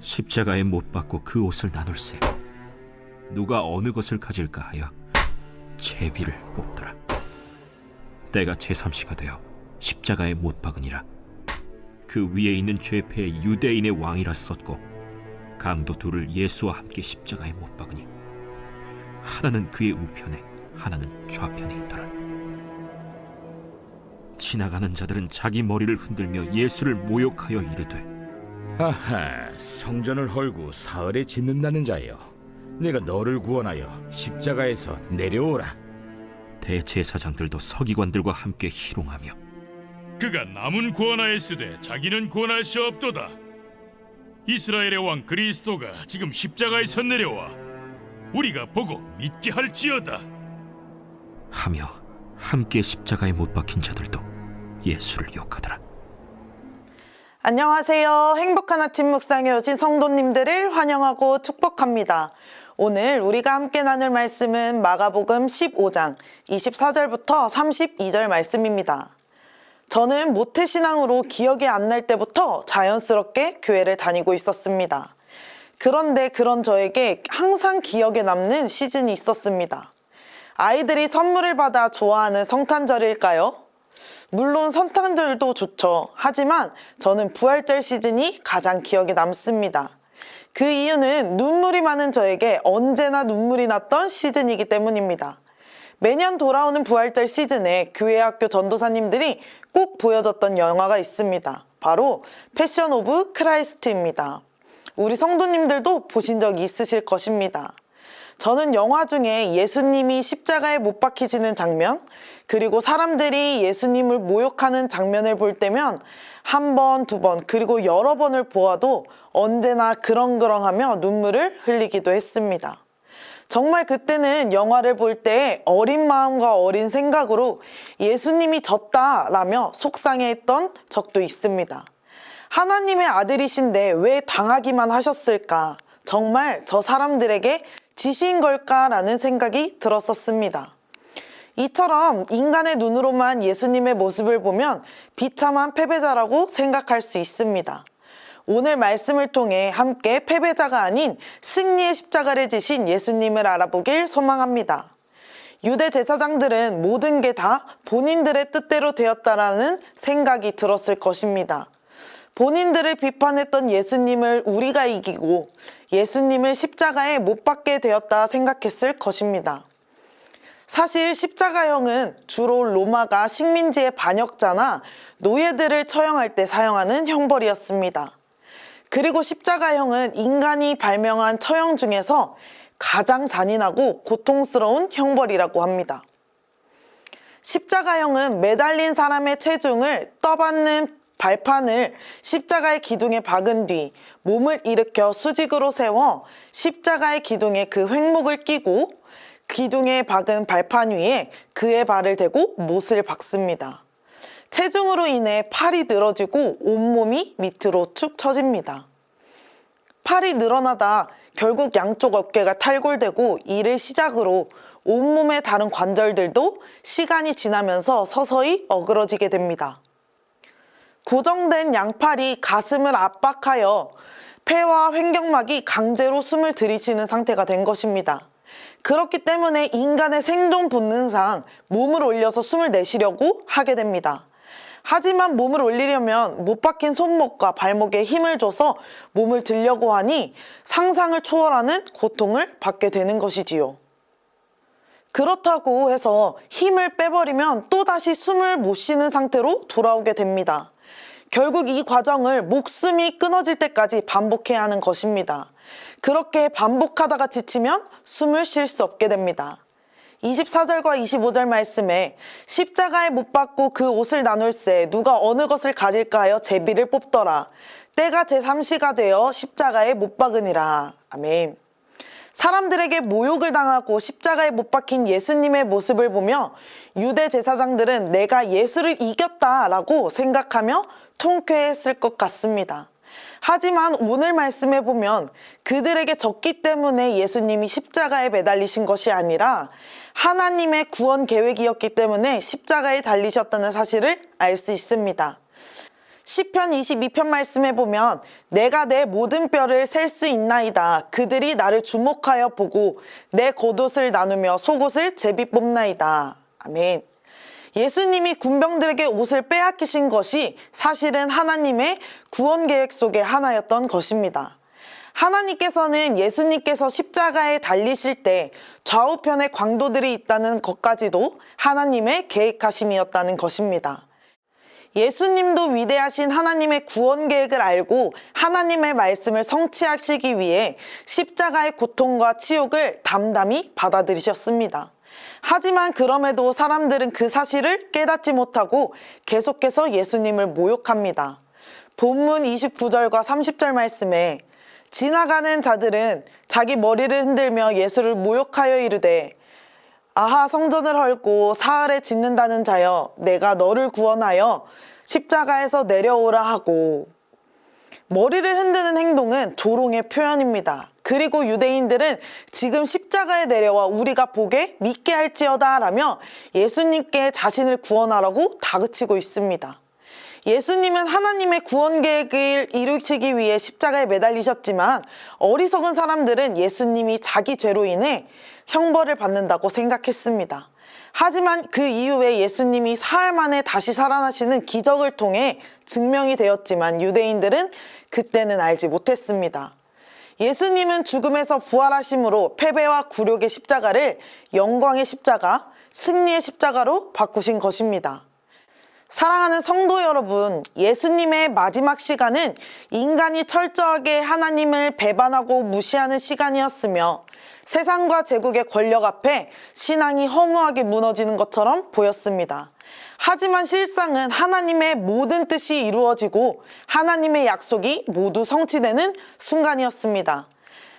십자가에 못 박고 그 옷을 나눌세 누가 어느 것을 가질까 하여 제비를 뽑더라. 때가 제3시가 되어 십자가에 못 박으니라. 그 위에 있는 죄패의 유대인의 왕이라 썼고 강도 둘을 예수와 함께 십자가에 못 박으니 하나는 그의 우편에 하나는 좌편에 있더라. 지나가는 자들은 자기 머리를 흔들며 예수를 모욕하여 이르되, 하하, 성전을 헐고 사흘에 짓는다는 자여, 내가 너를 구원하여 십자가에서 내려오라. 대제사장들도 서기관들과 함께 희롱하며 그가 남은 구원하였으되 자기는 구원할 수 없도다. 이스라엘의 왕 그리스도가 지금 십자가에서 내려와 우리가 보고 믿게 할지어다 하며 함께 십자가에 못 박힌 자들도 예수를 욕하더라. 안녕하세요. 행복한 아침 묵상에 오신 성도님들을 환영하고 축복합니다. 오늘 우리가 함께 나눌 말씀은 마가복음 15장 24절부터 32절 말씀입니다. 저는 모태신앙으로 기억이 안 날 때부터 자연스럽게 교회를 다니고 있었습니다. 그런데 그런 저에게 항상 기억에 남는 시즌이 있었습니다. 아이들이 선물을 받아 좋아하는 성탄절일까요? 물론 성탄절도 좋죠. 하지만 저는 부활절 시즌이 가장 기억에 남습니다. 그 이유는 눈물이 많은 저에게 언제나 눈물이 났던 시즌이기 때문입니다. 매년 돌아오는 부활절 시즌에 교회 학교 전도사님들이 꼭 보여줬던 영화가 있습니다. 바로 패션 오브 크라이스트입니다. 우리 성도님들도 보신 적이 있으실 것입니다. 저는 영화 중에 예수님이 십자가에 못 박히시는 장면, 그리고 사람들이 예수님을 모욕하는 장면을 볼 때면 한 번, 두 번, 그리고 여러 번을 보아도 언제나 그렁그렁하며 눈물을 흘리기도 했습니다. 정말 그때는 영화를 볼 때 어린 마음과 어린 생각으로 예수님이 졌다라며 속상해했던 적도 있습니다. 하나님의 아들이신데 왜 당하기만 하셨을까? 정말 저 사람들에게 지신 걸까라는 생각이 들었었습니다. 이처럼 인간의 눈으로만 예수님의 모습을 보면 비참한 패배자라고 생각할 수 있습니다. 오늘 말씀을 통해 함께 패배자가 아닌 승리의 십자가를 지신 예수님을 알아보길 소망합니다. 유대 제사장들은 모든 게 다 본인들의 뜻대로 되었다라는 생각이 들었을 것입니다. 본인들을 비판했던 예수님을 우리가 이기고 예수님을 십자가에 못 박게 되었다 생각했을 것입니다. 사실 십자가형은 주로 로마가 식민지의 반역자나 노예들을 처형할 때 사용하는 형벌이었습니다. 그리고 십자가형은 인간이 발명한 처형 중에서 가장 잔인하고 고통스러운 형벌이라고 합니다. 십자가형은 매달린 사람의 체중을 떠받는 발판을 십자가의 기둥에 박은 뒤 몸을 일으켜 수직으로 세워 십자가의 기둥에 그 횡목을 끼고 기둥에 박은 발판 위에 그의 발을 대고 못을 박습니다. 체중으로 인해 팔이 늘어지고 온몸이 밑으로 축 처집니다. 팔이 늘어나다 결국 양쪽 어깨가 탈골되고 이를 시작으로 온몸의 다른 관절들도 시간이 지나면서 서서히 어그러지게 됩니다. 고정된 양팔이 가슴을 압박하여 폐와 횡격막이 강제로 숨을 들이쉬는 상태가 된 것입니다. 그렇기 때문에 인간의 생존 본능상 몸을 올려서 숨을 내쉬려고 하게 됩니다. 하지만 몸을 올리려면 못 박힌 손목과 발목에 힘을 줘서 몸을 들려고 하니 상상을 초월하는 고통을 받게 되는 것이지요. 그렇다고 해서 힘을 빼버리면 또다시 숨을 못 쉬는 상태로 돌아오게 됩니다. 결국 이 과정을 목숨이 끊어질 때까지 반복해야 하는 것입니다. 그렇게 반복하다가 지치면 숨을 쉴 수 없게 됩니다. 24절과 25절 말씀에 십자가에 못 박고 그 옷을 나눌세 누가 어느 것을 가질까 하여 제비를 뽑더라. 때가 제3시가 되어 십자가에 못 박으니라. 아멘. 사람들에게 모욕을 당하고 십자가에 못 박힌 예수님의 모습을 보며 유대 제사장들은 내가 예수를 이겼다라고 생각하며 통쾌했을 것 같습니다. 하지만 오늘 말씀에 보면 그들에게 졌기 때문에 예수님이 십자가에 매달리신 것이 아니라 하나님의 구원 계획이었기 때문에 십자가에 달리셨다는 사실을 알 수 있습니다. 시편 22편 말씀에 보면 내가 내 모든 뼈를 셀 수 있나이다. 그들이 나를 주목하여 보고 내 겉옷을 나누며 속옷을 제비 뽑나이다. 아멘. 예수님이 군병들에게 옷을 빼앗기신 것이 사실은 하나님의 구원 계획 속의 하나였던 것입니다. 하나님께서는 예수님께서 십자가에 달리실 때 좌우편에 광도들이 있다는 것까지도 하나님의 계획하심이었다는 것입니다. 예수님도 위대하신 하나님의 구원 계획을 알고 하나님의 말씀을 성취하시기 위해 십자가의 고통과 치욕을 담담히 받아들이셨습니다. 하지만 그럼에도 사람들은 그 사실을 깨닫지 못하고 계속해서 예수님을 모욕합니다. 본문 29절과 30절 말씀에 지나가는 자들은 자기 머리를 흔들며 예수를 모욕하여 이르되 아하 성전을 헐고 사흘에 짓는다는 자여 내가 너를 구원하여 십자가에서 내려오라 하고, 머리를 흔드는 행동은 조롱의 표현입니다. 그리고 유대인들은 지금 십자가에 내려와 우리가 보게 믿게 할지어다 라며 예수님께 자신을 구원하라고 다그치고 있습니다. 예수님은 하나님의 구원 계획을 이루시기 위해 십자가에 매달리셨지만 어리석은 사람들은 예수님이 자기 죄로 인해 형벌을 받는다고 생각했습니다. 하지만 그 이후에 예수님이 사흘 만에 다시 살아나시는 기적을 통해 증명이 되었지만 유대인들은 그때는 알지 못했습니다. 예수님은 죽음에서 부활하심으로 패배와 굴욕의 십자가를 영광의 십자가, 승리의 십자가로 바꾸신 것입니다. 사랑하는 성도 여러분, 예수님의 마지막 시간은 인간이 철저하게 하나님을 배반하고 무시하는 시간이었으며 세상과 제국의 권력 앞에 신앙이 허무하게 무너지는 것처럼 보였습니다. 하지만 실상은 하나님의 모든 뜻이 이루어지고 하나님의 약속이 모두 성취되는 순간이었습니다.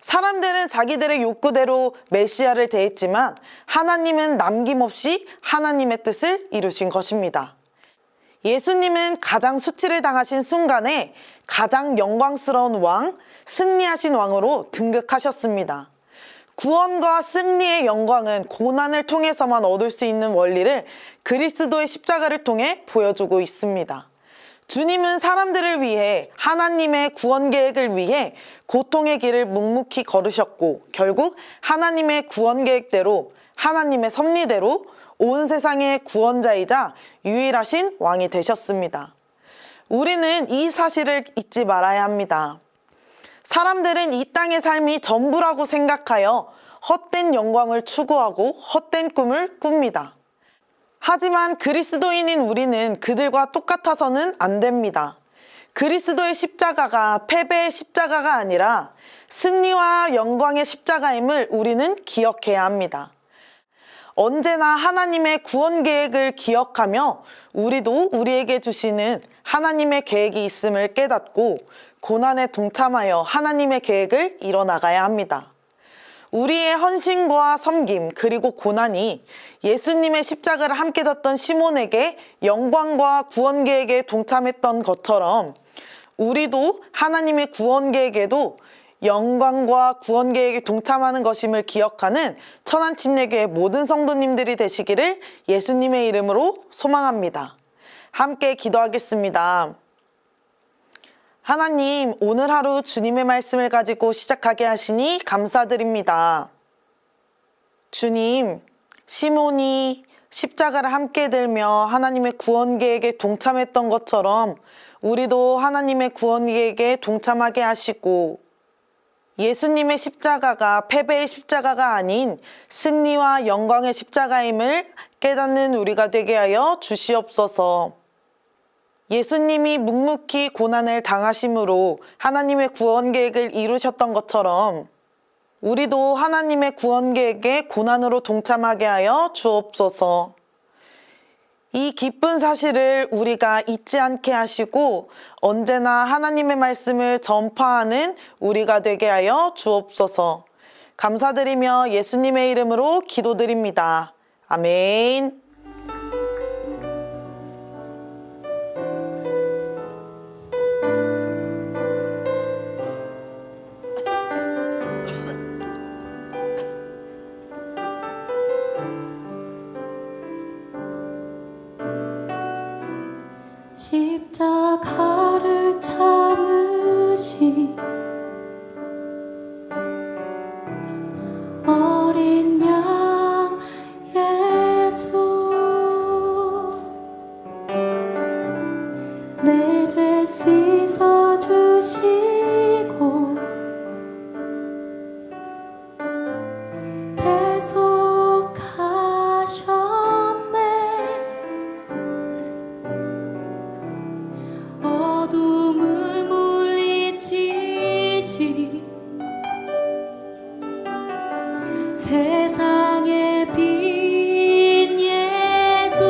사람들은 자기들의 욕구대로 메시아를 대했지만 하나님은 남김없이 하나님의 뜻을 이루신 것입니다. 예수님은 가장 수치를 당하신 순간에 가장 영광스러운 왕, 승리하신 왕으로 등극하셨습니다. 구원과 승리의 영광은 고난을 통해서만 얻을 수 있는 원리를 그리스도의 십자가를 통해 보여주고 있습니다. 주님은 사람들을 위해 하나님의 구원 계획을 위해 고통의 길을 묵묵히 걸으셨고 결국 하나님의 구원 계획대로 하나님의 섭리대로 온 세상의 구원자이자 유일하신 왕이 되셨습니다. 우리는 이 사실을 잊지 말아야 합니다. 사람들은 이 땅의 삶이 전부라고 생각하여 헛된 영광을 추구하고 헛된 꿈을 꿉니다. 하지만 그리스도인인 우리는 그들과 똑같아서는 안 됩니다. 그리스도의 십자가가 패배의 십자가가 아니라 승리와 영광의 십자가임을 우리는 기억해야 합니다. 언제나 하나님의 구원 계획을 기억하며 우리도 우리에게 주시는 하나님의 계획이 있음을 깨닫고 고난에 동참하여 하나님의 계획을 이뤄나가야 합니다. 우리의 헌신과 섬김 그리고 고난이 예수님의 십자가를 함께 졌던 시몬에게 영광과 구원 계획에 동참했던 것처럼 우리도 하나님의 구원 계획에도 영광과 구원 계획에 동참하는 것임을 기억하는 천안침례교회 모든 성도님들이 되시기를 예수님의 이름으로 소망합니다. 함께 기도하겠습니다. 하나님, 오늘 하루 주님의 말씀을 가지고 시작하게 하시니 감사드립니다. 주님, 시몬이 십자가를 함께 들며 하나님의 구원 계획에 동참했던 것처럼 우리도 하나님의 구원 계획에 동참하게 하시고 예수님의 십자가가 패배의 십자가가 아닌 승리와 영광의 십자가임을 깨닫는 우리가 되게 하여 주시옵소서. 예수님이 묵묵히 고난을 당하심으로 하나님의 구원 계획을 이루셨던 것처럼 우리도 하나님의 구원 계획에 고난으로 동참하게 하여 주옵소서. 이 기쁜 사실을 우리가 잊지 않게 하시고 언제나 하나님의 말씀을 전파하는 우리가 되게 하여 주옵소서. 감사드리며 예수님의 이름으로 기도드립니다. 아멘. 십자가 내 죄 씻어주시고 대속하셨네. 어둠을 물리치시 세상의 빛 예수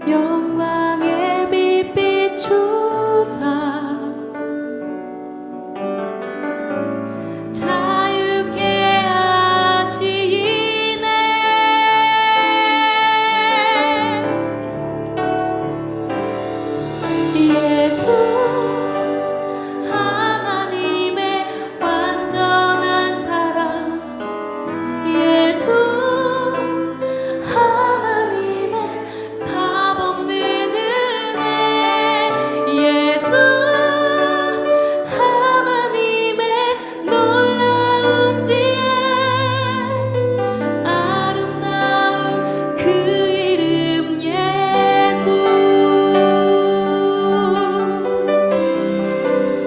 영광의 빛 비추사 자유케 하시네. 예수 하나님의 완전한 사랑, 예수 하나님의 값없는 은혜, 예수 하나님의 놀라운 지혜, 아름다운 그 이름 예수.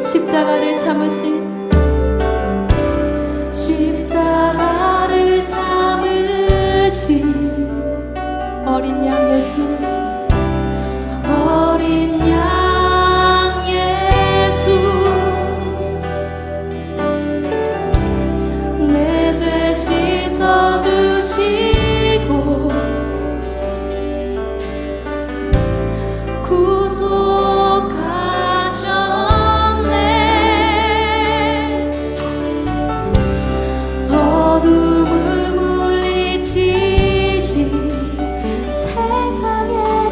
십자가를 참으신 십자가를 참으신 어린 양 예수, 어린 양 예수, 내 죄 씻어주시고 구속하셨네. 어둠을 물리치신 세상의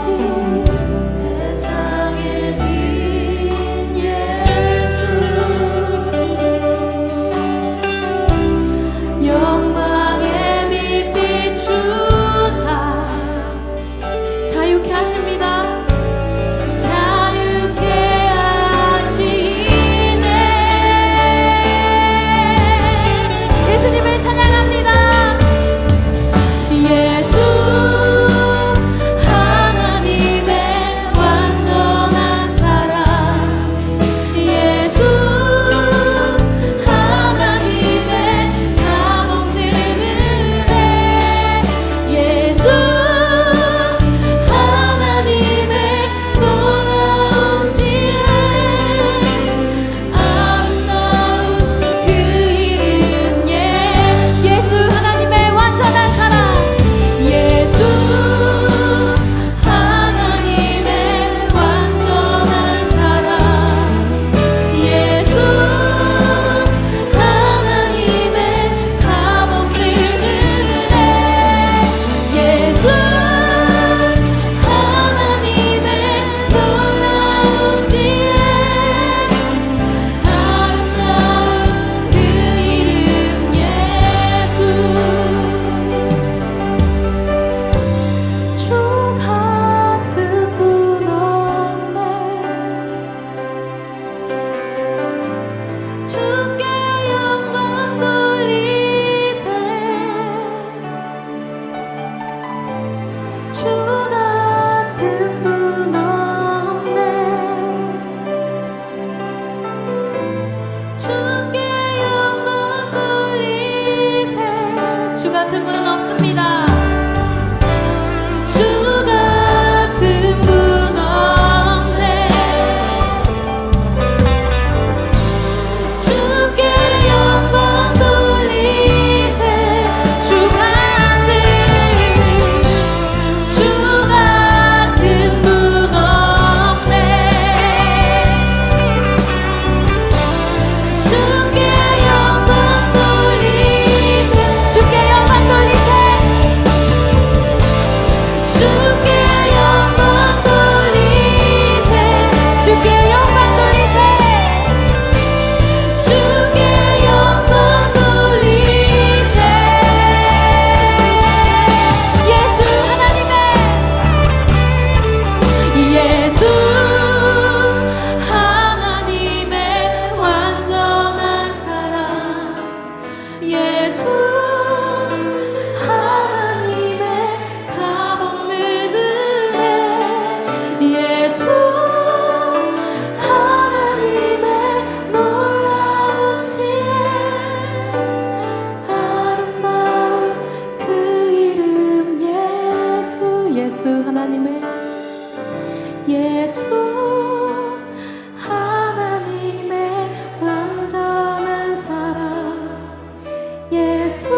하나님의 예수 하나님의 완전한 사랑 예수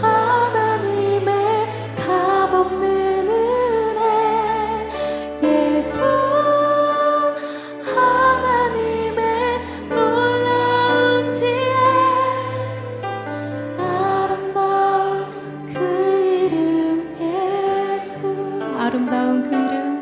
하나님의 값없는 은혜 예수 하나님의 놀라운 지혜 아름다운 그 이름 예수 아름다운 그 이름